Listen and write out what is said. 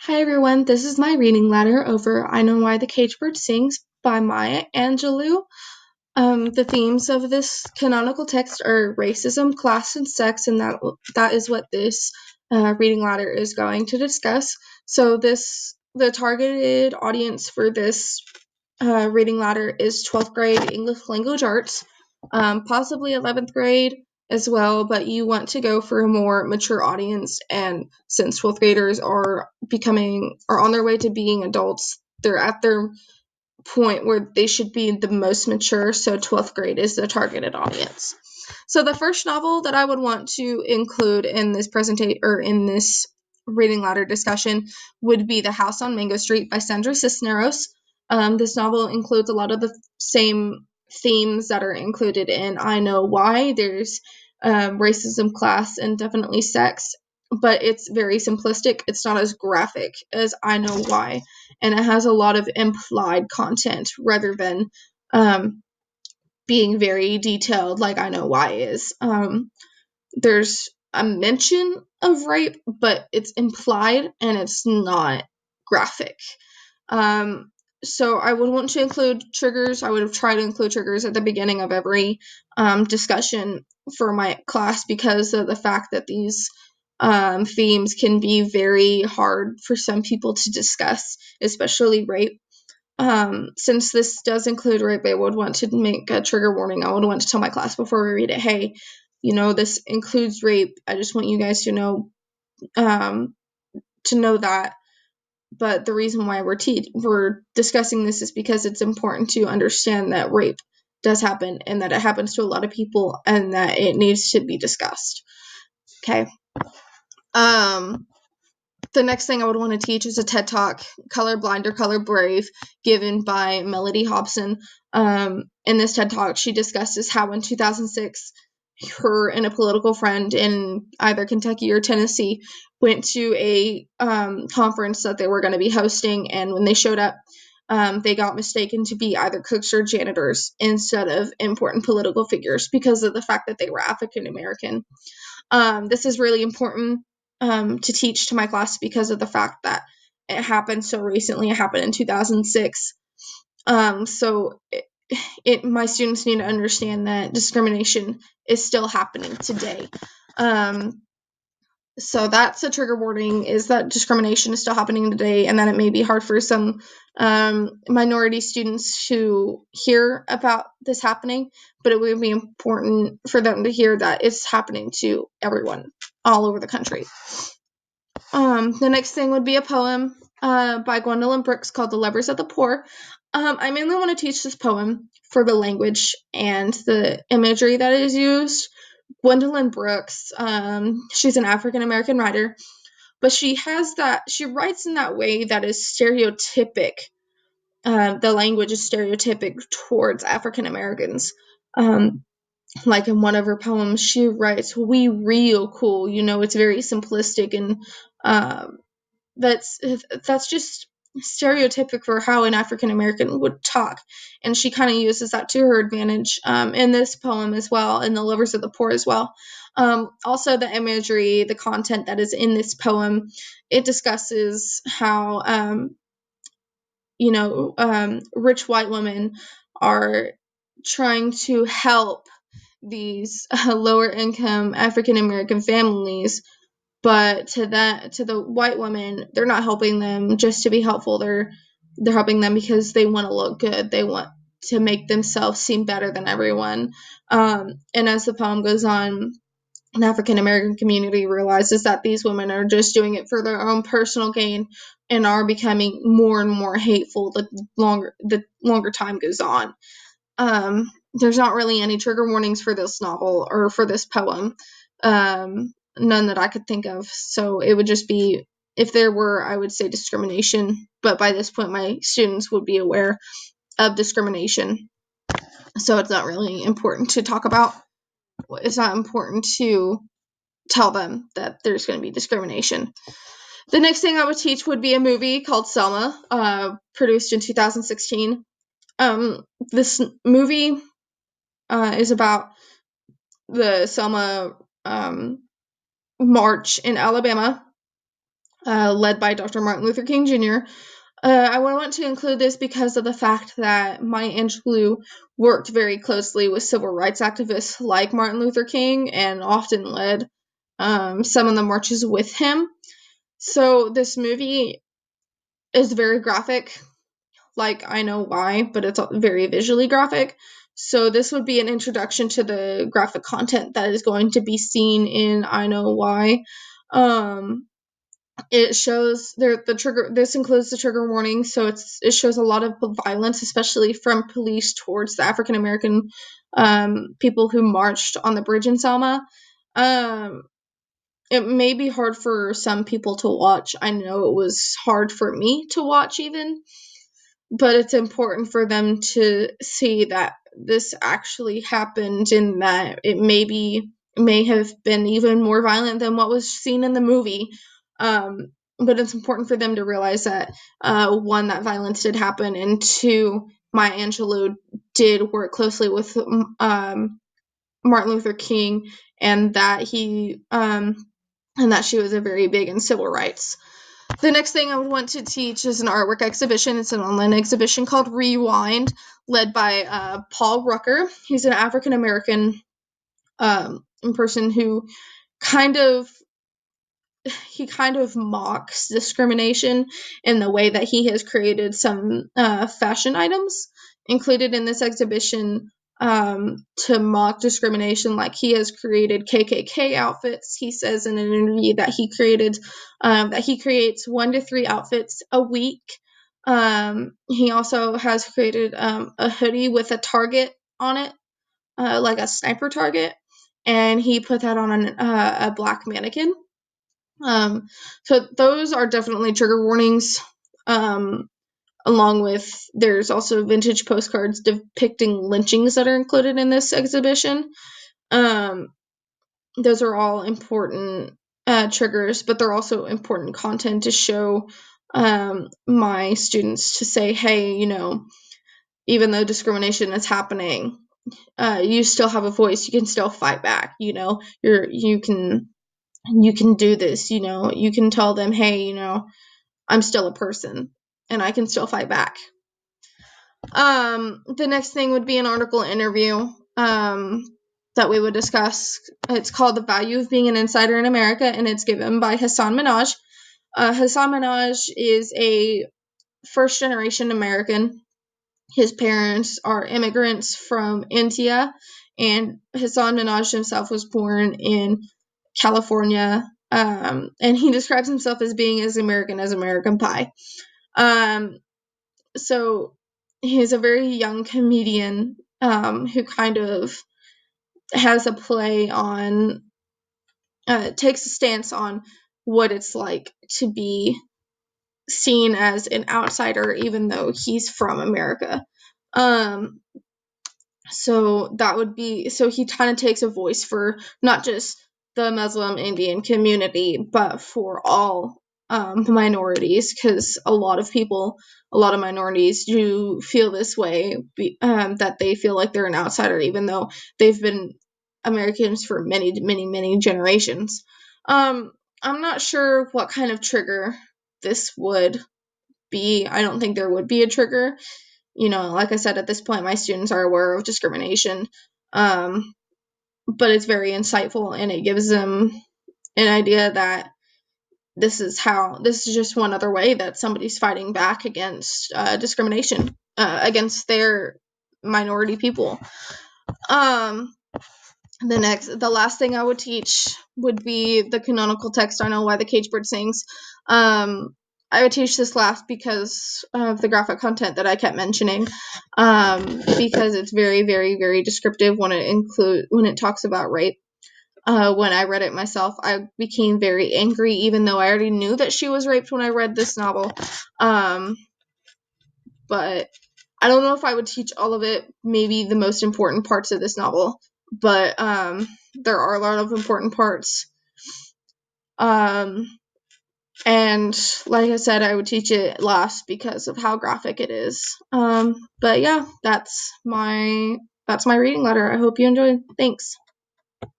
Hi everyone, this is my reading letter over I Know Why the Cage Bird Sings by Maya Angelou. The themes of this canonical text are racism, class, and sex, and that is what this reading letter is going to discuss. So the targeted audience for this reading letter is 12th grade English language arts, possibly 11th grade as well, but you want to go for a more mature audience. And since 12th graders are on their way to being adults, they're at their point where they should be the most mature, so 12th grade is the targeted audience. So the first novel that I would want to include in this in this reading ladder discussion would be The House on Mango Street by Sandra Cisneros. This novel includes a lot of the same themes that are included in I Know Why. There's racism, class, and definitely sex, but it's very simplistic. It's not as graphic as I Know Why, and it has a lot of implied content rather than being very detailed like I Know Why is. There's a mention of rape, but it's implied and it's not graphic. So I would want to include triggers. I would have tried to include triggers at the beginning of every discussion for my class because of the fact that these themes can be very hard for some people to discuss, especially rape. Since this does include rape, I would want to make a trigger warning. I would want to tell my class before we read it, hey, this includes rape. I just want you guys to know that. But the reason why we're discussing this is because it's important to understand that rape does happen and that it happens to a lot of people and that it needs to be discussed. Okay. The next thing I would want to teach is a TED Talk, Colorblind or Color Brave, given by Melody Hobson. In this TED Talk, she discusses how in 2006, her and a political friend in either Kentucky or Tennessee went to a conference that they were going to be hosting, and when they showed up, they got mistaken to be either cooks or janitors instead of important political figures because of the fact that they were African American. This is really important to teach to my class because of the fact that it happened so recently. It happened in 2006. So my students need to understand that discrimination is still happening today. So that's a trigger warning, is that discrimination is still happening today and that it may be hard for some minority students to hear about this happening, but it would be important for them to hear that it's happening to everyone all over the country. The next thing would be a poem by Gwendolyn Brooks called The Lovers of the Poor. I mainly want to teach this poem for the language and the imagery that is used. Gwendolyn Brooks, she's an African American writer, but she writes in that way that is stereotypic. The language is stereotypic towards African Americans. Like in one of her poems, she writes, "We real cool." It's very simplistic, and that's just stereotypic for how an African American would talk, and she kind of uses that to her advantage in this poem as well, in The Lovers of the Poor as well. Also, the imagery, the content that is in this poem, it discusses how rich white women are trying to help these lower income African American families, but to the white women, they're not helping them just to be helpful. They're helping them because they want to look good. They want to make themselves seem better than everyone. And as the poem goes on, an African American community realizes that these women are just doing it for their own personal gain and are becoming more and more hateful the longer time goes on. There's not really any trigger warnings for this novel or for this poem. None that I could think of. So it would just be, if there were, I would say discrimination. But by this point, my students would be aware of discrimination. So it's not really important to talk about. It's not important to tell them that there's going to be discrimination. The next thing I would teach would be a movie called Selma, produced in 2016. This movie is about the Selma march in Alabama. led by Dr. Martin Luther King Jr. I want to include this because of the fact that Maya Angelou worked very closely with civil rights activists like Martin Luther King and often led some of the marches with him. So this movie is very graphic, like I Know Why, but it's very visually graphic. So this would be an introduction to the graphic content that is going to be seen in I Know Why. It shows the trigger. This includes the trigger warning, so it shows a lot of violence, especially from police towards the African American people who marched on the bridge in Selma. It may be hard for some people to watch. I know it was hard for me to watch even, but it's important for them to see that this actually happened and that it may have been even more violent than what was seen in the movie. But it's important for them to realize that one, that violence did happen, and two, Maya Angelou did work closely with Martin Luther King, and that and that she was a very big in civil rights. The next thing I would want to teach is an artwork exhibition. It's an online exhibition called Rewind, led by Paul Rucker. He's an African American person who kind of mocks discrimination in the way that he has created some fashion items included in this exhibition to mock discrimination. Like, he has created KKK outfits. He says in an interview that he creates 1 to 3 outfits a week. He also has created a hoodie with a target on it, like a sniper target, and he put that on a black mannequin. So those are definitely trigger warnings. Along with, there's also vintage postcards depicting lynchings that are included in this exhibition. Those are all important triggers, but they're also important content to show my students, to say, hey, even though discrimination is happening, you still have a voice. You can still fight back. You can do this. You can tell them, hey, I'm still a person and I can still fight back. The next thing would be an article interview that we would discuss. It's called The Value of Being an Insider in America, and it's given by Hassan Minhaj. Hassan Minhaj is a first-generation American. His parents are immigrants from India, and Hassan Minhaj himself was born in California, and he describes himself as being as American as American Pie. So he's a very young comedian who kind of has a play on, takes a stance on what it's like to be seen as an outsider, even though he's from America. So he kind of takes a voice for not just the Muslim Indian community, but for all minorities, because a lot of minorities do feel this way, that they feel like they're an outsider, even though they've been Americans for many, many, many generations. I'm not sure what kind of trigger this would be. I don't think there would be a trigger. Like I said, at this point, my students are aware of discrimination, but it's very insightful, and it gives them an idea that this is just one other way that somebody's fighting back against discrimination against their minority people. The last thing I would teach would be the canonical text, I Know Why the Cage Bird Sings. I would teach this last because of the graphic content that I kept mentioning, because it's very, very, very descriptive when it talks about rape. When I read it myself, I became very angry, even though I already knew that she was raped when I read this novel. But I don't know if I would teach all of it, maybe the most important parts of this novel, but there are a lot of important parts. And like I said, I would teach it last because of how graphic it is. But yeah, that's my reading letter. I hope you enjoyed. Thanks.